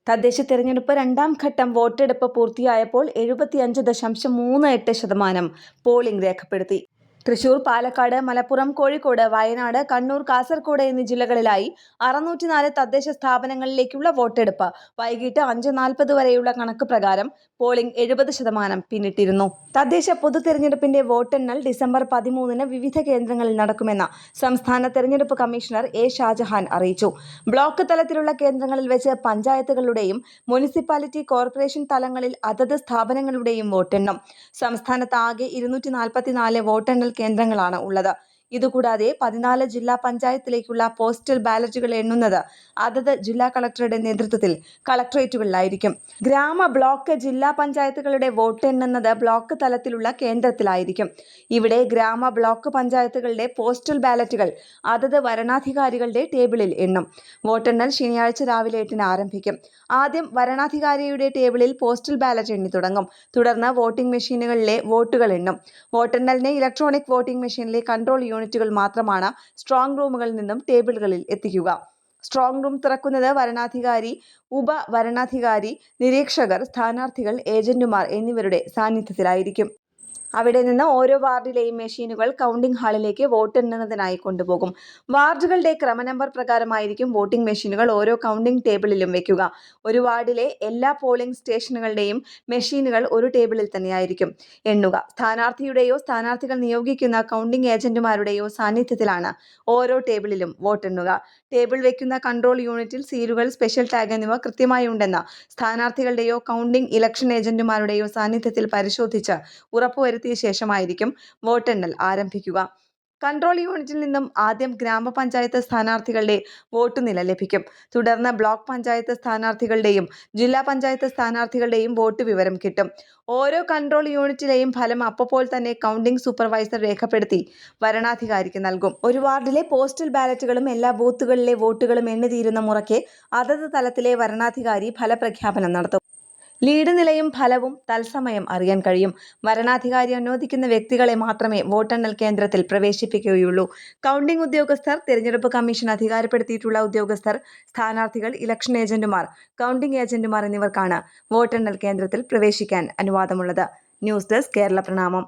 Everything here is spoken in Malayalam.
തദ്ദേശ തെരഞ്ഞെടുപ്പ് രണ്ടാം ഘട്ടം വോട്ടെടുപ്പ് പൂർത്തിയായപ്പോൾ 75.38% പോളിംഗ് രേഖപ്പെടുത്തി. തൃശൂർ, പാലക്കാട്, മലപ്പുറം, കോഴിക്കോട്, വയനാട്, കണ്ണൂർ, കാസർഗോഡ് എന്നീ ജില്ലകളിലായി 604 തദ്ദേശ സ്ഥാപനങ്ങളിലേക്കുള്ള വോട്ടെടുപ്പ് വൈകിട്ട് 5:40 വരെയുള്ള കണക്ക് പ്രകാരം പോളിംഗ് 70% പിന്നിട്ടിരുന്നു. തദ്ദേശ പൊതു തെരഞ്ഞെടുപ്പിന്റെ വോട്ടെണ്ണൽ ഡിസംബർ 13-ന് വിവിധ കേന്ദ്രങ്ങളിൽ നടക്കുമെന്ന് സംസ്ഥാന തെരഞ്ഞെടുപ്പ് കമ്മീഷണർ എ. ഷാജഹാൻ അറിയിച്ചു. ബ്ലോക്ക് തലത്തിലുള്ള കേന്ദ്രങ്ങളിൽ വെച്ച് പഞ്ചായത്തുകളുടെയും മുനിസിപ്പാലിറ്റി കോർപ്പറേഷൻ തലങ്ങളിൽ അതത് സ്ഥാപനങ്ങളുടെയും വോട്ടെണ്ണും. സംസ്ഥാനത്ത് ആകെ 244 വോട്ടെണ്ണൽ കേന്ദ്രങ്ങളാണ് ഉള്ളത്. ഇതുകൂടാതെ 14 ജില്ലാ പഞ്ചായത്തിലേക്കുള്ള പോസ്റ്റൽ ബാലറ്റുകൾ എണ്ണുന്നത് അതത് ജില്ലാ കളക്ടറുടെ നേതൃത്വത്തിൽ കളക്ടറേറ്റുകളിലായിരിക്കും. ഗ്രാമ, ബ്ലോക്ക്, ജില്ലാ പഞ്ചായത്തുകളുടെ വോട്ടെണ്ണുന്നത് ബ്ലോക്ക് തലത്തിലുള്ള കേന്ദ്രത്തിലായിരിക്കും. ഇവിടെ ഗ്രാമ, ബ്ലോക്ക് പഞ്ചായത്തുകളുടെ പോസ്റ്റൽ ബാലറ്റുകൾ അതത് വരണാധികാരികളുടെ ടേബിളിൽ എണ്ണും. വോട്ടെണ്ണൽ ശനിയാഴ്ച രാവിലെ 8-ന് ആരംഭിക്കും. ആദ്യം വരണാധികാരിയുടെ ടേബിളിൽ പോസ്റ്റൽ ബാലറ്റ് എണ്ണി തുടങ്ങും. തുടർന്ന് വോട്ടിംഗ് മെഷീനുകളിലെ വോട്ടുകൾ എണ്ണും. വോട്ടെണ്ണലിന് ഇലക്ട്രോണിക് വോട്ടിംഗ് മെഷീനിലെ കൺട്രോൾ യൂണിറ്റുകൾ മാത്രമാണ് സ്ട്രോങ് റൂമുകളിൽ നിന്നും ടേബിളുകളിൽ എത്തിക്കുക. സ്ട്രോങ് റൂം തുറക്കുന്നത് വരണാധികാരി, ഉപ-വരണാധികാരി, നിരീക്ഷകർ, സ്ഥാനാർത്ഥികൾ, ഏജന്റുമാർ എന്നിവരുടെ സാന്നിധ്യത്തിലായിരിക്കും. അവിടെ നിന്ന് ഓരോ വാർഡിലെയും മെഷീനുകൾ കൗണ്ടിംഗ് ഹാളിലേക്ക് വോട്ടെണ്ണുന്നതിനായി കൊണ്ടുപോകും. വാർഡുകളുടെ ക്രമനമ്പർ പ്രകാരമായിരിക്കും വോട്ടിംഗ് മെഷീനുകൾ ഓരോ കൗണ്ടിംഗ് ടേബിളിലും വയ്ക്കുക. ഒരു വാർഡിലെ എല്ലാ പോളിംഗ് സ്റ്റേഷനുകളുടെയും മെഷീനുകൾ ഒരു ടേബിളിൽ തന്നെയായിരിക്കും എണ്ണുക. സ്ഥാനാർത്ഥിയുടെയോ സ്ഥാനാർത്ഥികൾ നിയോഗിക്കുന്ന കൗണ്ടിംഗ് ഏജന്റുമാരുടെയോ സാന്നിധ്യത്തിലാണ് ഓരോ ടേബിളിലും വോട്ടെണ്ണുക. ടേബിൾ വയ്ക്കുന്ന കൺട്രോൾ യൂണിറ്റിൽ സീലുകൾ, സ്പെഷ്യൽ ടാഗ് എന്നിവ കൃത്യമായി ഉണ്ടെന്ന് സ്ഥാനാർത്ഥികളുടെയോ കൗണ്ടിംഗ് ഇലക്ഷൻ ഏജന്റുമാരുടെയോ സാന്നിധ്യത്തിൽ പരിശോധിച്ച് ഉറപ്പുവരുത്തിയ ശേഷമായിരിക്കും വോട്ടെണ്ണൽ ആരംഭിക്കുക. കൺട്രോൾ യൂണിറ്റിൽ നിന്നും ആദ്യം ഗ്രാമപഞ്ചായത്ത് സ്ഥാനാർത്ഥികളുടെ വോട്ടുനില ലഭിക്കും. തുടർന്ന് ബ്ലോക്ക് പഞ്ചായത്ത് സ്ഥാനാർത്ഥികളുടെയും ജില്ലാ പഞ്ചായത്ത് സ്ഥാനാർത്ഥികളുടെയും വോട്ട് വിവരം കിട്ടും. ഓരോ കൺട്രോൾ യൂണിറ്റിലെയും ഫലം അപ്പോൾ തന്നെ കൗണ്ടിംഗ് സൂപ്പർവൈസർ രേഖപ്പെടുത്തി വരണാധികാരിക്ക് നൽകും. ഒരു വാർഡിലെ പോസ്റ്റൽ ബാലറ്റുകളും എല്ലാ ബൂത്തുകളിലെ വോട്ടുകളും എണ്ണിത്തീരുന്ന മുറയ്ക്ക് അതത് തലത്തിലെ വരണാധികാരി ഫലപ്രഖ്യാപനം നടത്തും. ലീഡ് നിലയും ഫലവും തത്സമയം അറിയാൻ കഴിയും. വരണാധികാരി അനുവദിക്കുന്ന വ്യക്തികളെ മാത്രമേ വോട്ടെണ്ണൽ കേന്ദ്രത്തിൽ പ്രവേശിപ്പിക്കുകയുള്ളൂ. കൗണ്ടിംഗ് ഉദ്യോഗസ്ഥർ, തെരഞ്ഞെടുപ്പ് കമ്മീഷൻ അധികാരപ്പെടുത്തിയിട്ടുള്ള ഉദ്യോഗസ്ഥർ, സ്ഥാനാർത്ഥികൾ, ഇലക്ഷൻ ഏജന്റുമാർ, കൗണ്ടിംഗ് ഏജന്റുമാർ എന്നിവർക്കാണ് വോട്ടെണ്ണൽ കേന്ദ്രത്തിൽ പ്രവേശിക്കാൻ അനുവാദമുള്ളത്. ന്യൂസ് ഡെസ്ക് കേരള പ്രണാമം.